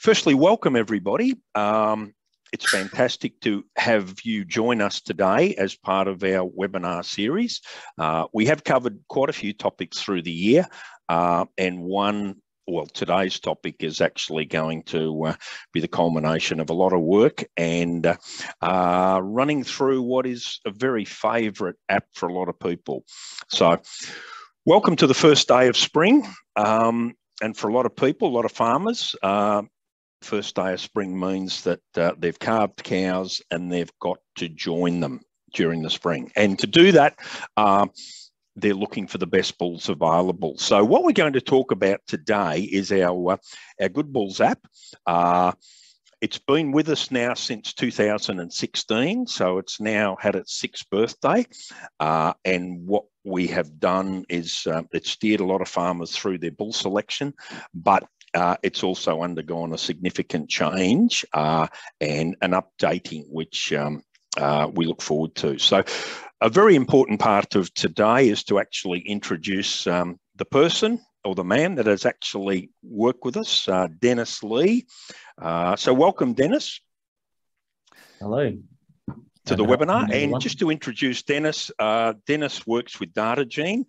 Firstly, welcome everybody. It's fantastic to have you join us today as part of our webinar series. We have covered quite a few topics through the year, and today's topic is actually going to be the culmination of a lot of work and running through what is a very favourite app for a lot of people. So, welcome to the first day of spring. And for a lot of people, a lot of farmers, first day of spring means that they've calved cows and they've got to join them during the spring. And to do that, they're looking for the best bulls available. So what we're going to talk about today is our Good Bulls app. It's been with us now since 2016, so it's now had its 6th birthday. And what we have done is it's steered a lot of farmers through their bull selection, but it's also undergone a significant change and an updating, which we look forward to. So a very important part of today is to actually introduce the person or the man that has actually worked with us, Dennis Lee. So welcome, Dennis. Hello. To the webinar. And just to introduce Dennis, Dennis works with DataGene.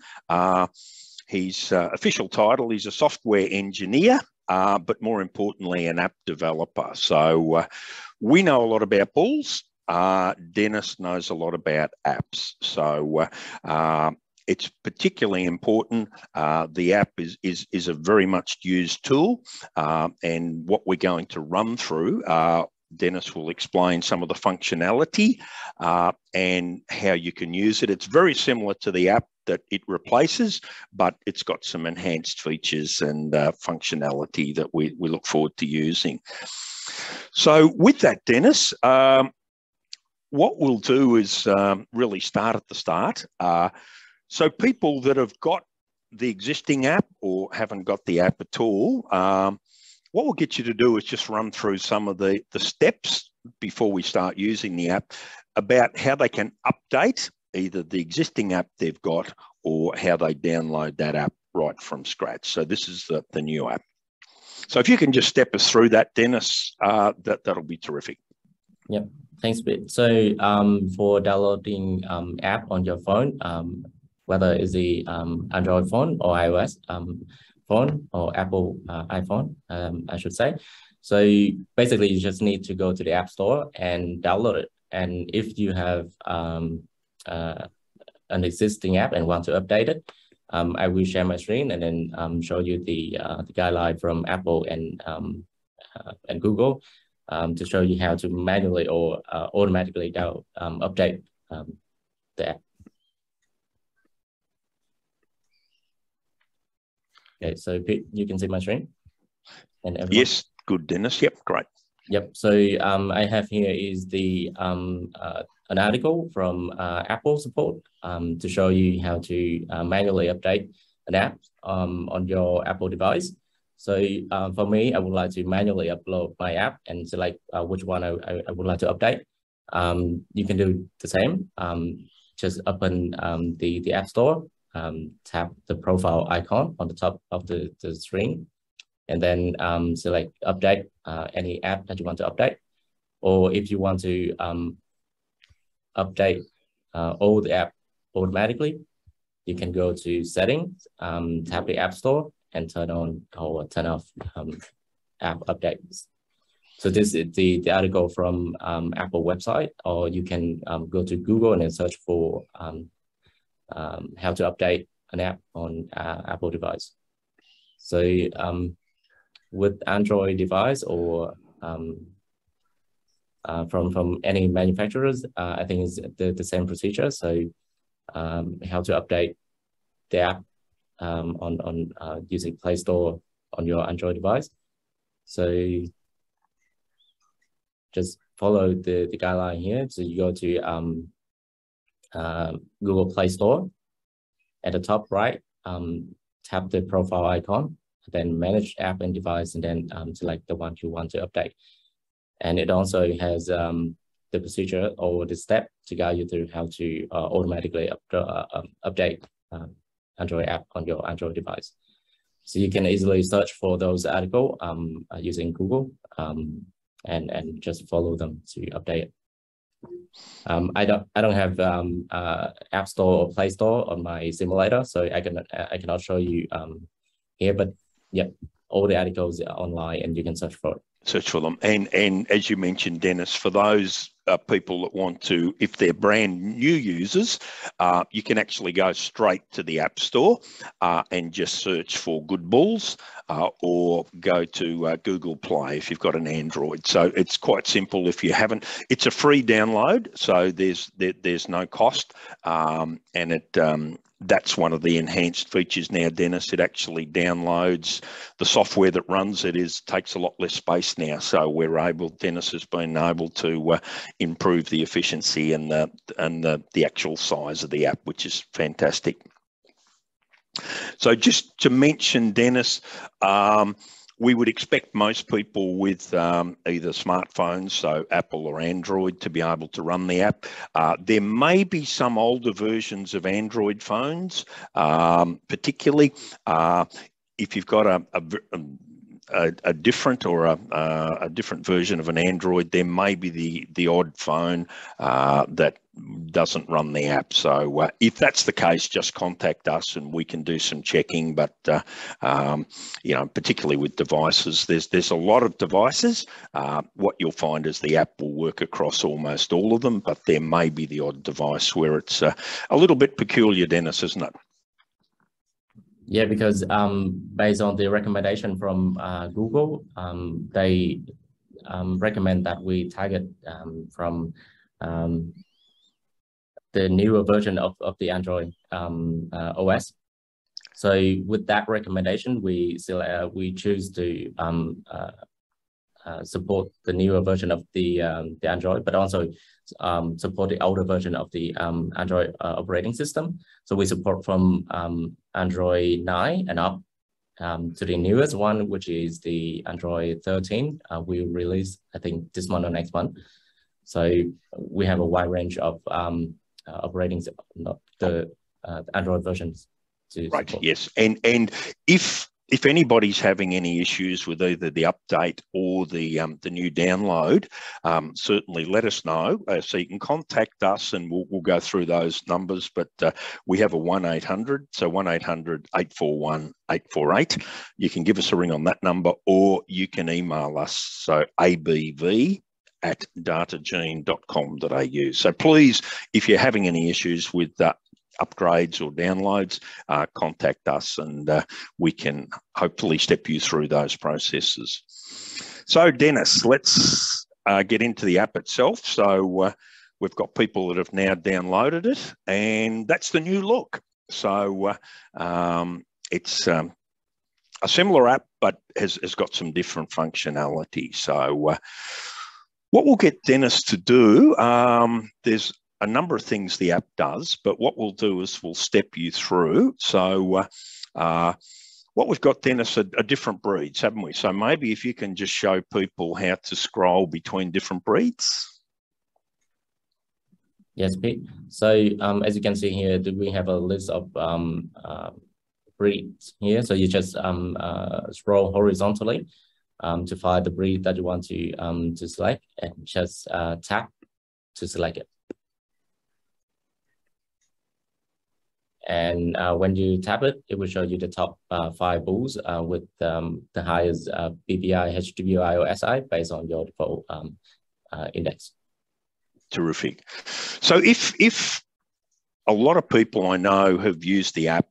His official title is a software engineer, but more importantly, an app developer. So we know a lot about bulls. Dennis knows a lot about apps. So it's particularly important. The app is a very much used tool, and what we're going to run through, Dennis will explain some of the functionality and how you can use it. It's very similar to the app that it replaces, but it's got some enhanced features and functionality that we look forward to using. So with that, Dennis, what we'll do is really start at the start. So people that have got the existing app or haven't got the app at all, what we'll get you to do is just run through some of the steps before we start using the app about how they can update either the existing app they've got or how they download that app right from scratch. So this is the new app. So if you can just step us through that, Dennis, that'll be terrific. Yep, thanks, Pete. So for downloading app on your phone, whether it's the Android phone or iOS phone or Apple iPhone, I should say. So basically, you just need to go to the App Store and download it. And if you have an existing app and want to update it, I will share my screen and then show you the guideline from Apple and Google to show you how to manually or automatically update the app. Okay, so Pete, you can see my screen? And everyone? Yes, good, Dennis. Yep, great. Yep, so I have here is the an article from Apple support to show you how to manually update an app on your Apple device. So for me, I would like to manually upload my app and select which one I would like to update. You can do the same. Just open the App Store, tap the profile icon on the top of the screen, and then select update any app that you want to update. Or if you want to update all the app automatically, you can go to settings, tap the App Store, and turn on or turn off app updates. So this is the article from Apple website, or you can go to Google and then search for how to update an app on Apple device. So with Android device or from any manufacturers, I think it's the same procedure. So how to update the app on using Play Store on your Android device. So just follow the guideline here. So you go to Google Play Store. At the top right, tap the profile icon, then manage app and device, and then select the one you want to update. And it also has the procedure or the step to guide you through how to automatically update Android app on your Android device. So you can easily search for those articles using Google and just follow them to update it. I don't have App Store or Play Store on my simulator, so I cannot show you here. But yeah, all the articles are online, and you can search for it. Search for them. And as you mentioned, Dennis, for those people that want to, if they're brand new users, you can actually go straight to the App Store and just search for Good Bulls, or go to Google Play if you've got an Android. So it's quite simple. If you haven't, it's a free download, so there's no cost, and it that's one of the enhanced features now, Dennis. It actually downloads the software that runs it. Takes a lot less space now, so Dennis has been able to improve the efficiency and the actual size of the app, which is fantastic. So just to mention, Dennis, we would expect most people with either smartphones, so Apple or Android, to be able to run the app. There may be some older versions of Android phones, particularly if you've got a different or a different version of an Android, there may be the odd phone that doesn't run the app. So if that's the case, just contact us and we can do some checking. But you know, particularly with devices, there's a lot of devices. What you'll find is the app will work across almost all of them, but there may be the odd device where it's a little bit peculiar, Dennis, isn't it? Yeah, because based on the recommendation from Google, they recommend that we target from the newer version of the Android OS. So with that recommendation, we choose to support the newer version of the Android, but also support the older version of the Android operating system. So we support from Android 9 and up to the newest one, which is the Android 13. We release, I think, this month or next month. So we have a wide range of operating the Android versions to right support. Yes, and if anybody's having any issues with either the update or the new download, certainly let us know. So you can contact us and we'll go through those numbers. But we have a 1-800, so 1-800-841-848. You can give us a ring on that number, or you can email us, so abv@datagene.com.au. So please, if you're having any issues with upgrades or downloads, contact us and we can hopefully step you through those processes. So Dennis, let's get into the app itself. So we've got people that have now downloaded it, and that's the new look. So it's a similar app, but has got some different functionality. So what we'll get Dennis to do, there's a number of things the app does, but what we'll do is we'll step you through. So what we've got, Dennis, are different breeds, haven't we? So maybe if you can just show people how to scroll between different breeds. Yes, Pete. So as you can see here, we have a list of breeds here. So you just scroll horizontally to find the breed that you want to select, and just tap to select it. And when you tap it, it will show you the top 5 bulls with the highest BBI, HWI, or SI based on your default index. Terrific. So if a lot of people I know have used the app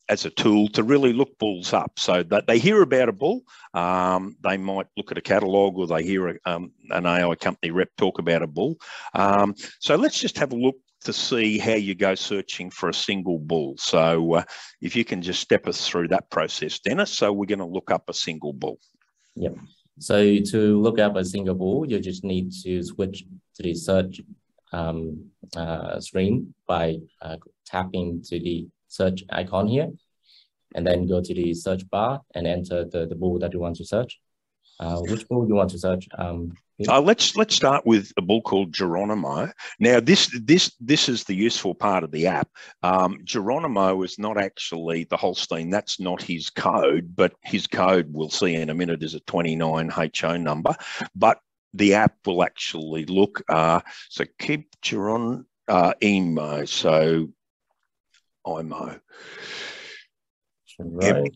as a tool to really look bulls up, so that they hear about a bull, they might look at a catalogue, or they hear an AI company rep talk about a bull. So let's just have a look to see how you go searching for a single bull. So if you can just step us through that process, Dennis. So we're going to look up a single bull. Yep. So to look up a single bull, you just need to switch to the search screen by tapping to the search icon here, and then go to the search bar and enter the bull that you want to search. Which bull do you want to search? Let's start with a bull called Geronimo. Now, this is the useful part of the app. Geronimo is not actually the Holstein. That's not his code, but his code, we'll see in a minute, is a 29 HO number. But the app will actually look. So keep Geronimo. So IMO. Right.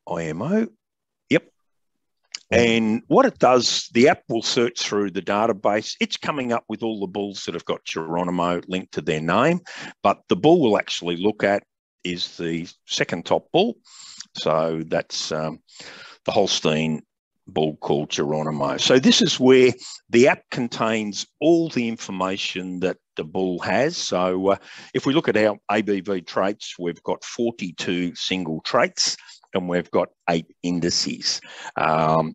GROIMO. Yep. And what it does, the app will search through the database. It's coming up with all the bulls that have got Geronimo linked to their name, but the bull we'll actually look at is the second top bull. So that's the Holstein bull called Geronimo. So this is where the app contains all the information that the bull has. So if we look at our ABV traits, we've got 42 single traits and we've got 8 indices.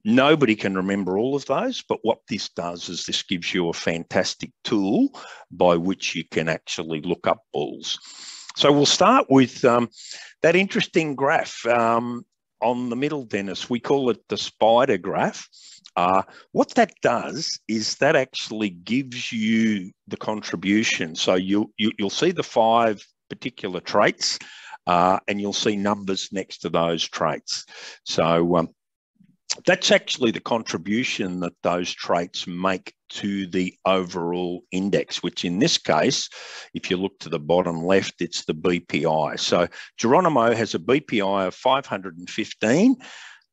Nobody can remember all of those, but what this does is this gives you a fantastic tool by which you can actually look up bulls. So we'll start with that interesting graph on the middle, Dennis. We call it the spider graph. What that does is that actually gives you the contribution. So you'll see the 5 particular traits and you'll see numbers next to those traits. So that's actually the contribution that those traits make to the overall index, which in this case, if you look to the bottom left, it's the BPI. So Geronimo has a BPI of 515.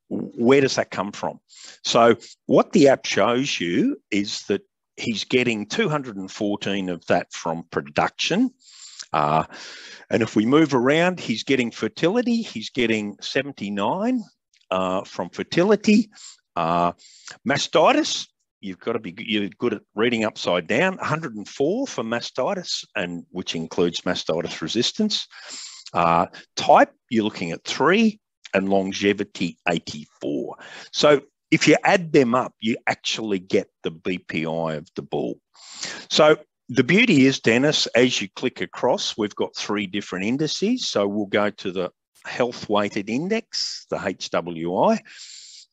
Where does that come from? So what the app shows you is that he's getting 214 of that from production. And if we move around, he's getting fertility. He's getting 79 from fertility. Mastitis, you're good at reading upside down. 104 for mastitis, and which includes mastitis resistance. Type, you're looking at 3, and longevity 84. So if you add them up, you actually get the BPI of the bull. So the beauty is, Dennis, as you click across, we've got 3 different indices. So we'll go to the health weighted index, the HWI.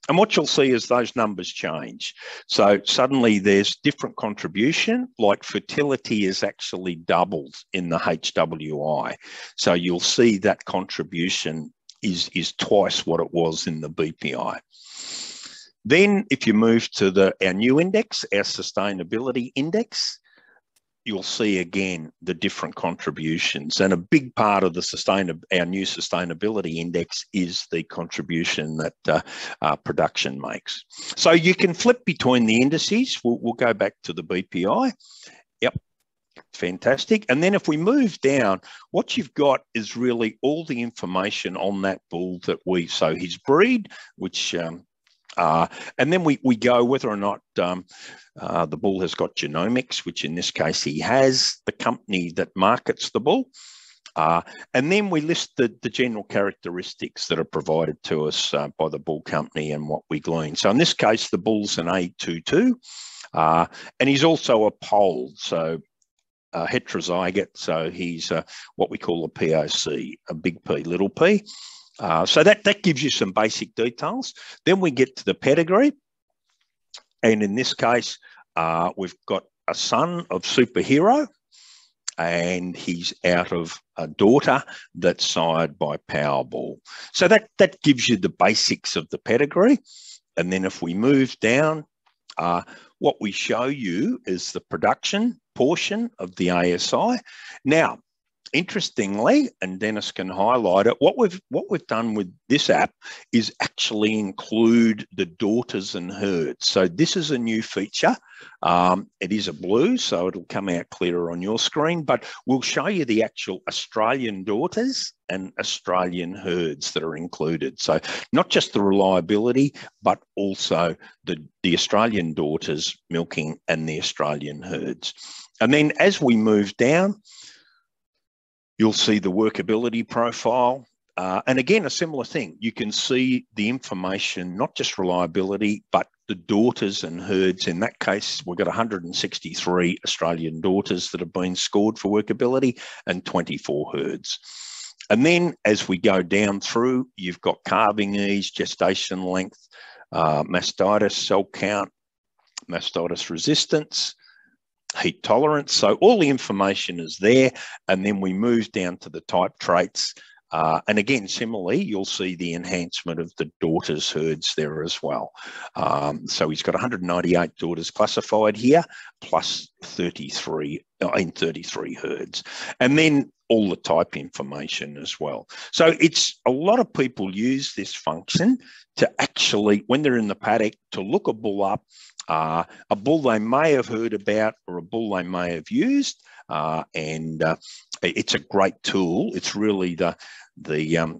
And what you'll see is those numbers change. So suddenly there's different contribution, like fertility is actually doubled in the HWI. So you'll see that contribution is twice what it was in the BPI. Then if you move to our new index, our sustainability index, you'll see again the different contributions. And a big part of our new sustainability index is the contribution that production makes. So you can flip between the indices. We'll go back to the BPI. Yep. Fantastic. And then if we move down, what you've got is really all the information on that bull so his breed, which, and then we go whether or not the bull has got genomics, which in this case he has, the company that markets the bull. And then we list the general characteristics that are provided to us by the bull company and what we glean. So in this case, the bull's an A22, and he's also a pole. So heterozygote, so he's what we call a POC, a big P, little p. So that gives you some basic details. Then we get to the pedigree, and in this case, we've got a son of Superhero, and he's out of a daughter that's sired by Powerball. So that gives you the basics of the pedigree. And then if we move down, what we show you is the production portion of the ASI. Now, interestingly, and Dennis can highlight it, what we've done with this app is actually include the daughters and herds. So this is a new feature. It is a blue, so it'll come out clearer on your screen, but we'll show you the actual Australian daughters and Australian herds that are included. So not just the reliability, but also the Australian daughters milking and the Australian herds. And then as we move down, you'll see the workability profile. And again, a similar thing. You can see the information, not just reliability, but the daughters and herds. In that case, we've got 163 Australian daughters that have been scored for workability and 24 herds. And then as we go down through, you've got calving ease, gestation length, mastitis, cell count, mastitis resistance, heat tolerance. So all the information is there. And then we move down to the type traits. And again, similarly, you'll see the enhancement of the daughters herds there as well. So he's got 198 daughters classified here, plus 33 in 33 herds. And then all the type information as well. So it's a lot of people use this function to actually, when they're in the paddock, to look a bull up, a bull they may have heard about or a bull they may have used. It's a great tool. It's really the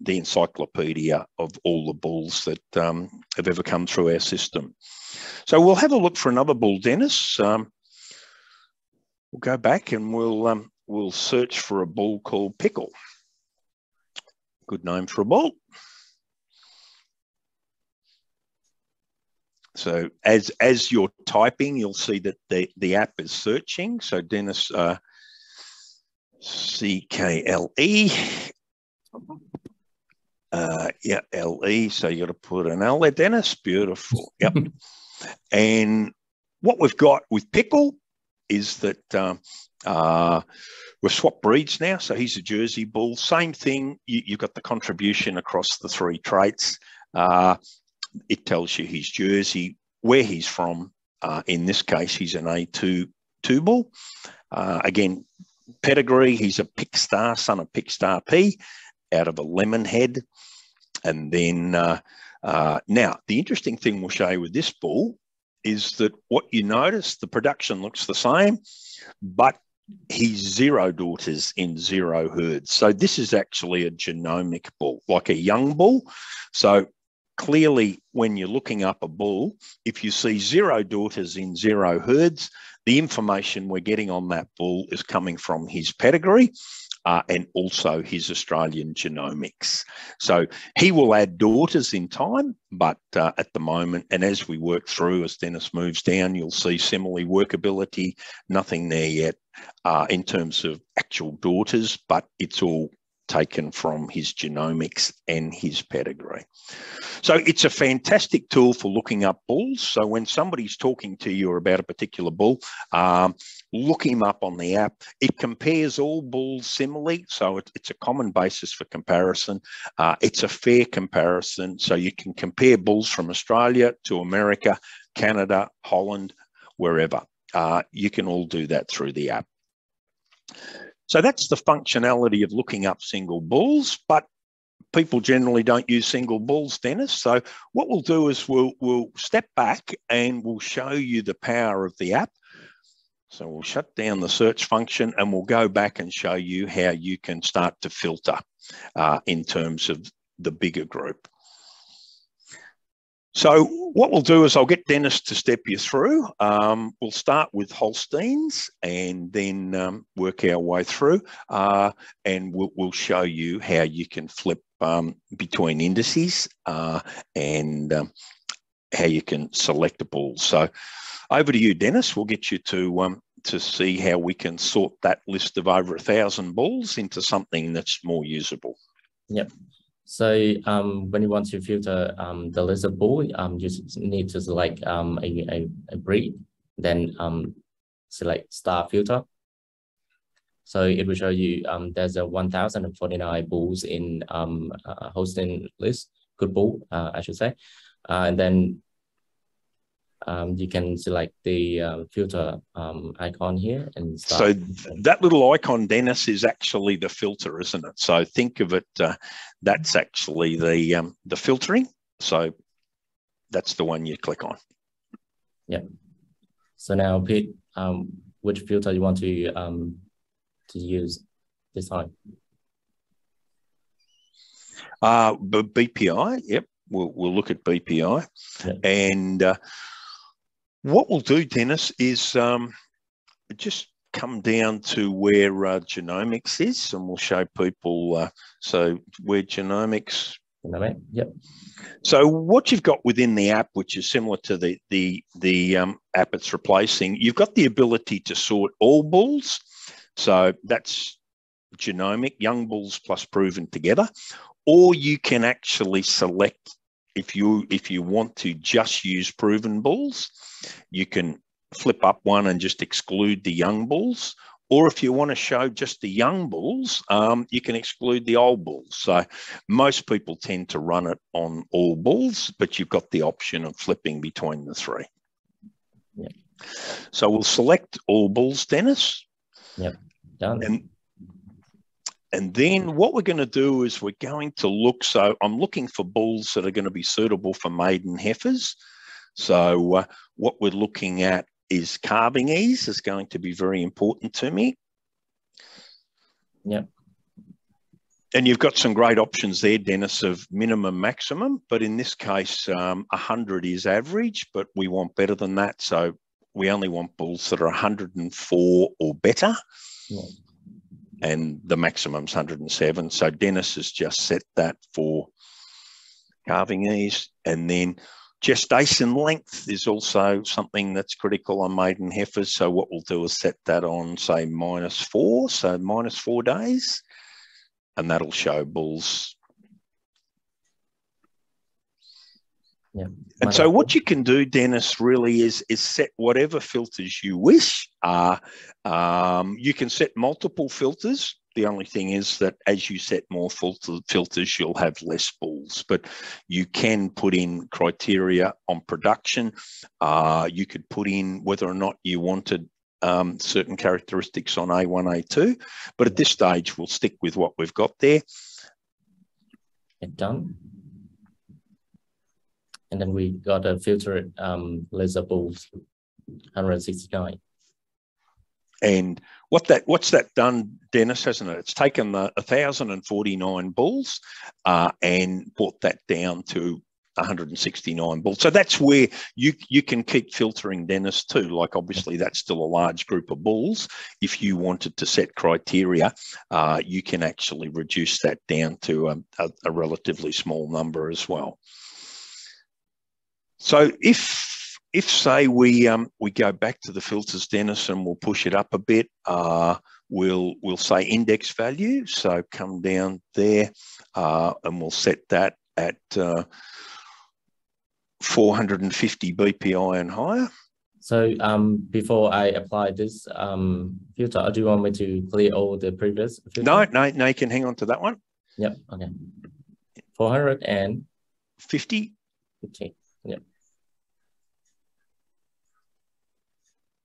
encyclopedia of all the bulls that have ever come through our system. So we'll have a look for another bull, Dennis. We'll go back and we'll search for a bull called Pickle. Good name for a bull. So as you're typing, you'll see that the app is searching. So Dennis, C-K-L-E. Yeah, L-E. So you got to put an L there, Dennis. Beautiful. Yep. And what we've got with Pickle is that we've swapped breeds now. So he's a Jersey bull. Same thing. You've got the contribution across the three traits. It tells you he's Jersey, where he's from. In this case, he's an A2 bull. Again, pedigree, he's a Pickstar, son of Pickstar P, out of a Lemonhead. And then now, the interesting thing we'll show you with this bull is that what you notice, the production looks the same, but he's 0 daughters in 0 herds. So this is actually a genomic bull, like a young bull. So clearly, when you're looking up a bull, if you see 0 daughters in 0 herds, the information we're getting on that bull is coming from his pedigree and also his Australian genomics. So he will add daughters in time, but at the moment, and as we work through, as Dennis moves down, you'll see similarly workability, nothing there yet in terms of actual daughters, but it's all taken from his genomics and his pedigree. So it's a fantastic tool for looking up bulls. So when somebody's talking to you about a particular bull, look him up on the app. It compares all bulls similarly. So it's a common basis for comparison. It's a fair comparison. So you can compare bulls from Australia to America, Canada, Holland, wherever. You can all do that through the app. So that's the functionality of looking up single bulls, but people generally don't use single bulls, Dennis. So what we'll do is we'll step back and we'll show you the power of the app. So we'll shut down the search function and we'll go back and show you how you can start to filter in terms of the bigger group. So what we'll do is I'll get Dennis to step you through. We'll start with Holsteins and then work our way through and we'll show you how you can flip between indices and how you can select a bull. So over to you, Dennis. We'll get you to see how we can sort that list of over 1,000 bulls into something that's more usable. Yep. So when you want to filter the list of bull, you just need to select a breed, then select star filter. So it will show you there's a 1,049 bulls in Holstein list, good bull, I should say. And then you can select the filter icon here and start. So that little icon, Dennis, is actually the filter, isn't it? So think of it, that's actually the filtering. So that's the one you click on. Yeah. So now, Pete, which filter you want to use this time? BPI, yep. We'll look at BPI. Yep. And what we'll do, Dennis, is just come down to where genomics is, and we'll show people, so where genomics. Yep. So what you've got within the app, which is similar to the app it's replacing, you've got the ability to sort all bulls. So that's genomic, young bulls plus proven together, or you can actually select, if you want to just use proven bulls, you can flip up one and just exclude the young bulls. Or if you want to show just the young bulls, you can exclude the old bulls. So most people tend to run it on all bulls, but you've got the option of flipping between the three. Yep. So we'll select all bulls, Dennis. Yep, done. And then what we're going to do is we're going to look, so I'm looking for bulls that are going to be suitable for maiden heifers. So what we're looking at is calving ease is going to be very important to me. Yep. And you've got some great options there, Dennis, of minimum, maximum. But in this case, 100 is average, but we want better than that. So we only want bulls that are 104 or better. Yep. And the maximum's 107. So Dennis has just set that for calving ease. And then gestation length is also something that's critical on maiden heifers. So what we'll do is set that on, say, -4, so -4 days. And that'll show bulls. Yeah. And so what you can do, Dennis, really is set whatever filters you wish. You can set multiple filters. The only thing is that as you set more filters, you'll have less bulls. But you can put in criteria on production. You could put in whether or not you wanted certain characteristics on A1, A2. But at this stage, we'll stick with what we've got there. Done. And then we got a filtered laser bulls, 169. And what's that done, Dennis, hasn't it? It's taken the 1,049 bulls and brought that down to 169 bulls. So that's where you can keep filtering, Dennis, too. Like, obviously, that's still a large group of bulls. If you wanted to set criteria, you can actually reduce that down to a relatively small number as well. So if say we go back to the filters, Dennis, and we'll push it up a bit, we'll say index value. So come down there and we'll set that at 450 BPI and higher. So before I apply this filter, do you want me to clear all the previous filters? No, you can hang on to that one. Yep, okay. 450. 50. Yep.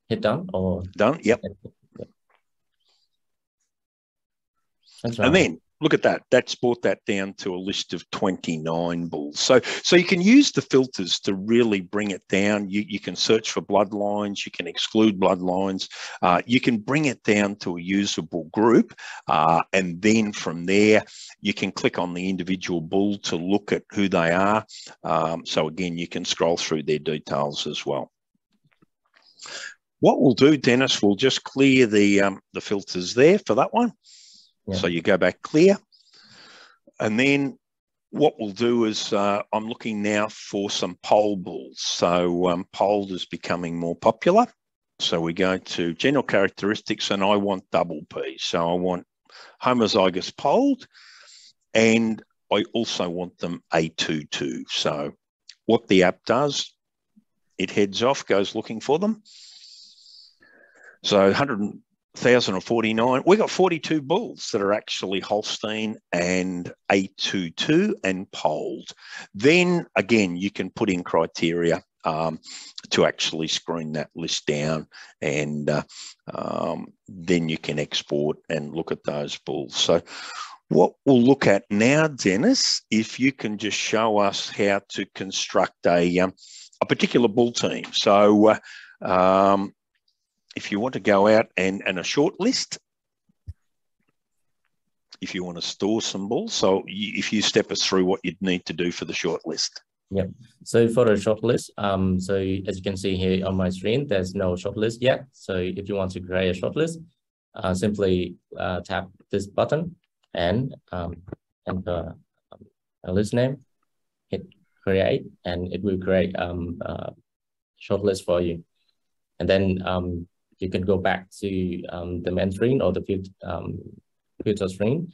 Hit done or done? Yep. Yep. That's right. And then look at that. That's brought that down to a list of 29 bulls. So you can use the filters to really bring it down. You can search for bloodlines. You can exclude bloodlines. You can bring it down to a usable group. And then from there, you can click on the individual bull to look at who they are. So again, you can scroll through their details as well. What we'll do, Dennis, we'll just clear the filters there for that one. Yeah. So you go back clear. And then what we'll do is I'm looking now for some pole bulls. So polled is becoming more popular. So we go to general characteristics and I want double P. So I want homozygous polled and I also want them A22. So what the app does, it heads off, goes looking for them. So 1,049, we got 42 bulls that are actually Holstein and A22 and polled. Then again, you can put in criteria to actually screen that list down, and then you can export and look at those bulls. So what we'll look at now, Dennis, if you can just show us how to construct a particular bull team. So if you want to go out and a short list, if you want to store some bulls. So if you step us through what you'd need to do for the short list. Yep. So for the short list, so as you can see here on my screen, there's no short list yet. So if you want to create a short list, simply tap this button and enter a list name, hit create, and it will create a short list for you. And then you can go back to the main screen or the filter screen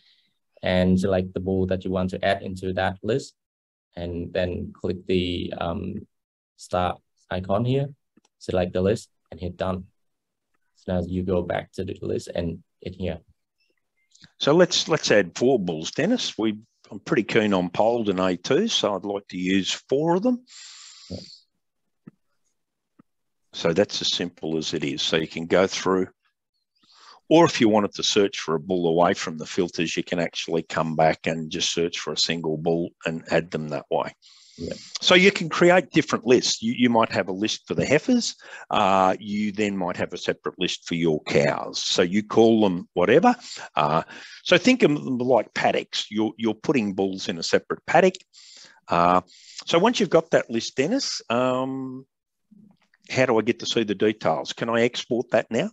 and select the bull that you want to add into that list, and then click the star icon here, select the list and hit done. So now you go back to the list and hit here. So let's add 4 bulls, Dennis. I'm pretty keen on Pold and A2, so I'd like to use 4 of them. Yeah. So that's as simple as it is. So you can go through, or if you wanted to search for a bull away from the filters, you can actually come back and just search for a single bull and add them that way. Yeah. So you can create different lists. You might have a list for the heifers. You then might have a separate list for your cows. So you call them whatever. So think of them like paddocks. You're putting bulls in a separate paddock. So once you've got that list, Dennis, how do I get to see the details? Can I export that now?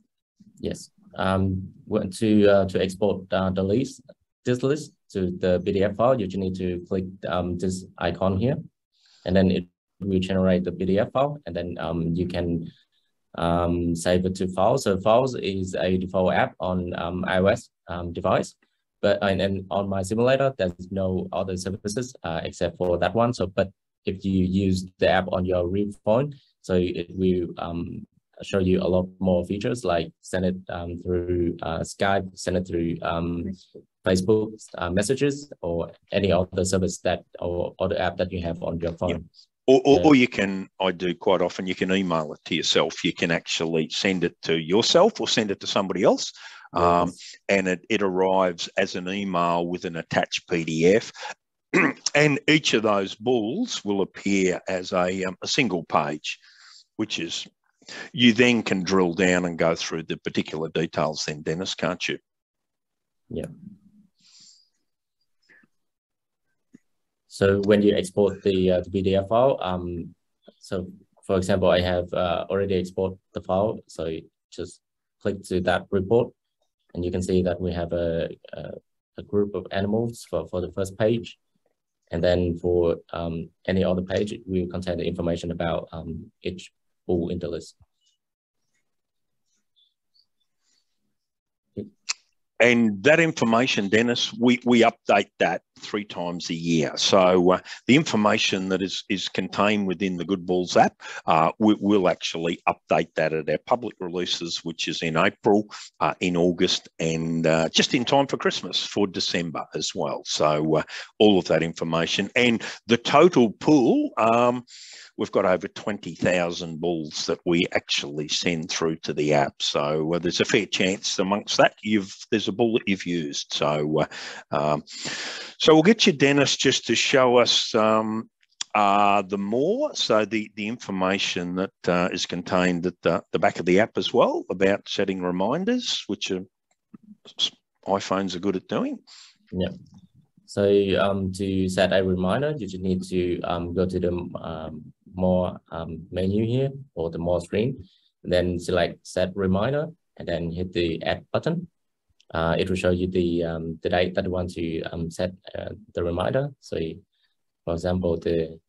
Yes. To export this list to the PDF file, you need to click this icon here, and then it will generate the PDF file, and then you can save it to files. So files is a default app on iOS device, but and on my simulator, there's no other services except for that one. So, but if you use the app on your real phone, so it will show you a lot more features, like send it through Skype, send it through Facebook messages, or any other service that or other app that you have on your phone. Yep. Or you can, I do quite often, you can email it to yourself. You can actually send it to yourself or send it to somebody else. Yes. And it arrives as an email with an attached PDF. And each of those bulls will appear as a single page, which is, you then can drill down and go through the particular details then, Dennis, can't you? Yeah. So when you export the PDF file, so for example, I have already exported the file. So you just click to that report, and you can see that we have a group of animals for the first page. And then for any other page, it will contain the information about each bull in the list. And that information, Dennis, we update that 3 times a year. So the information that is contained within the Good Bulls app, we'll actually update that at our public releases, which is in April, in August, and just in time for Christmas, for December as well. So all of that information. And the total pool, we've got over 20,000 bulls that we actually send through to the app. So there's a fair chance amongst that there's a bull that you've used. So so we'll get you, Dennis, just to show us the more. So the information that is contained at the back of the app as well about setting reminders, which iPhones are good at doing. Yeah. So to set a reminder, you just need to go to the more menu here, or the more screen, and then select set reminder, and then hit the add button. It will show you the date that you want to set the reminder. So for example, the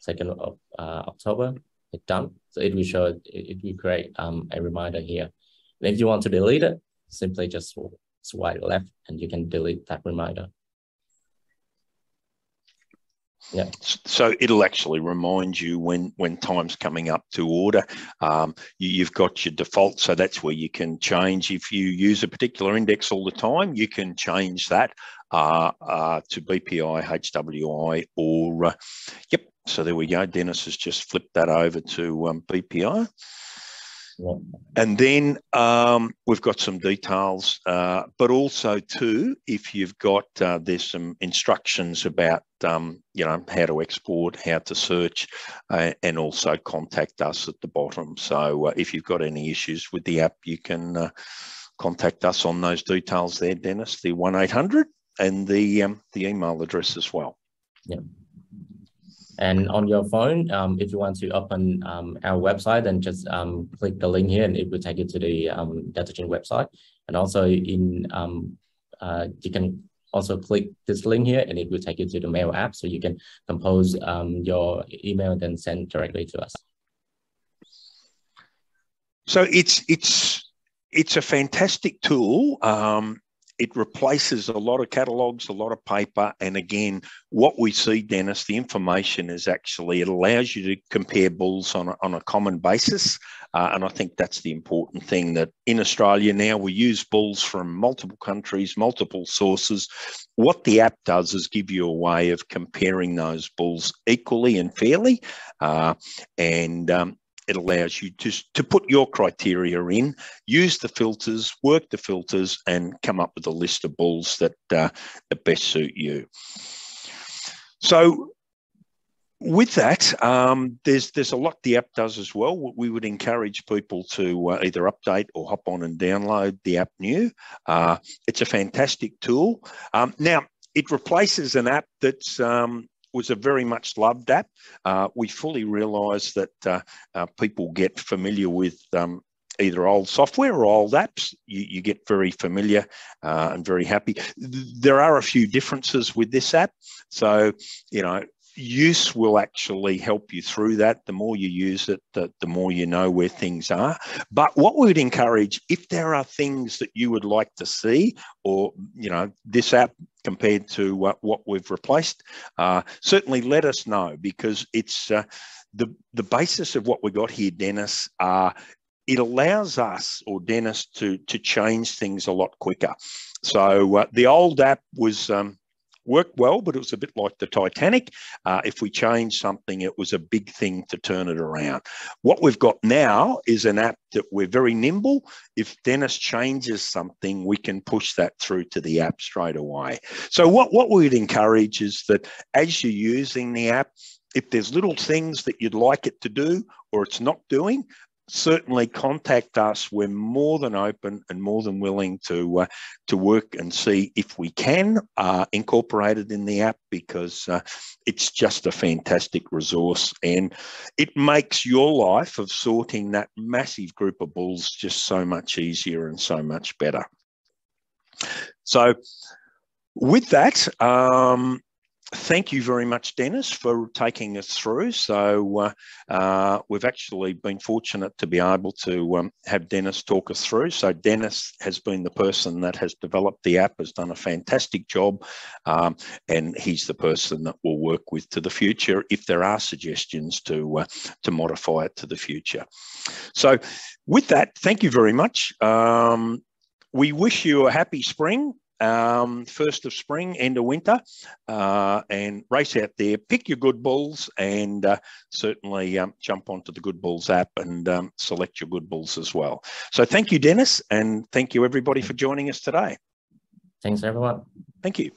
2nd of October, hit done. So it will show, it will create a reminder here. And if you want to delete it, simply just swipe left and you can delete that reminder. Yeah. So it'll actually remind you when time's coming up to order. You've got your default, so that's where you can change. If you use a particular index all the time, you can change that to BPI, HWI, or yep. So there we go. Dennis has just flipped that over to BPI. Yeah. And then we've got some details, but also too, if you've got, there's some instructions about, you know, how to export, how to search, and also contact us at the bottom. So if you've got any issues with the app, you can contact us on those details there, Dennis, the 1-800 and the email address as well. Yeah. And on your phone, if you want to open our website, then just click the link here and it will take you to the Datagene website. And also you can also click this link here and it will take you to the mail app. So you can compose your email and then send directly to us. So it's a fantastic tool. it replaces a lot of catalogues, a lot of paper. And again, what we see, Dennis, the information is actually, it allows you to compare bulls on a common basis. And I think that's the important thing, that in Australia now we use bulls from multiple countries, multiple sources. What the app does is give you a way of comparing those bulls equally and fairly. It allows you to put your criteria in, use the filters, work the filters, and come up with a list of bulls that best suit you. So with that, there's a lot the app does as well. We would encourage people to either update or hop on and download the app new. It's a fantastic tool. Now, it replaces an app that's was a very much loved app. We fully realise that people get familiar with either old software or old apps. You get very familiar and very happy. There are a few differences with this app. So, you know, use will actually help you through that. The more you use it, the more you know where things are. But what we would encourage, if there are things that you would like to see, or, you know, this app compared to what we've replaced, certainly let us know, because it's the basis of what we got here, Dennis. It allows us, or Dennis, to change things a lot quicker. So the old app was worked well, but it was a bit like the Titanic. If we changed something, it was a big thing to turn it around. What we've got now is an app that we're very nimble. If Dennis changes something, we can push that through to the app straight away. So what we'd encourage is that as you're using the app, if there's little things that you'd like it to do or it's not doing, certainly contact us. We're more than open and more than willing to work and see if we can incorporate it in the app, because it's just a fantastic resource, and it makes your life of sorting that massive group of bulls just so much easier and so much better. So with that, thank you very much, Dennis, for taking us through. So we've actually been fortunate to be able to have Dennis talk us through. So Dennis has been the person that has developed the app, has done a fantastic job, and he's the person that we'll work with to the future if there are suggestions to modify it to the future. So with that, thank you very much. We wish you a happy spring. First of spring, end of winter, and race out there, pick your good bulls, and certainly jump onto the Good Bulls app and select your good bulls as well. So thank you, Dennis, and thank you everybody for joining us today. Thanks, everyone. Thank you.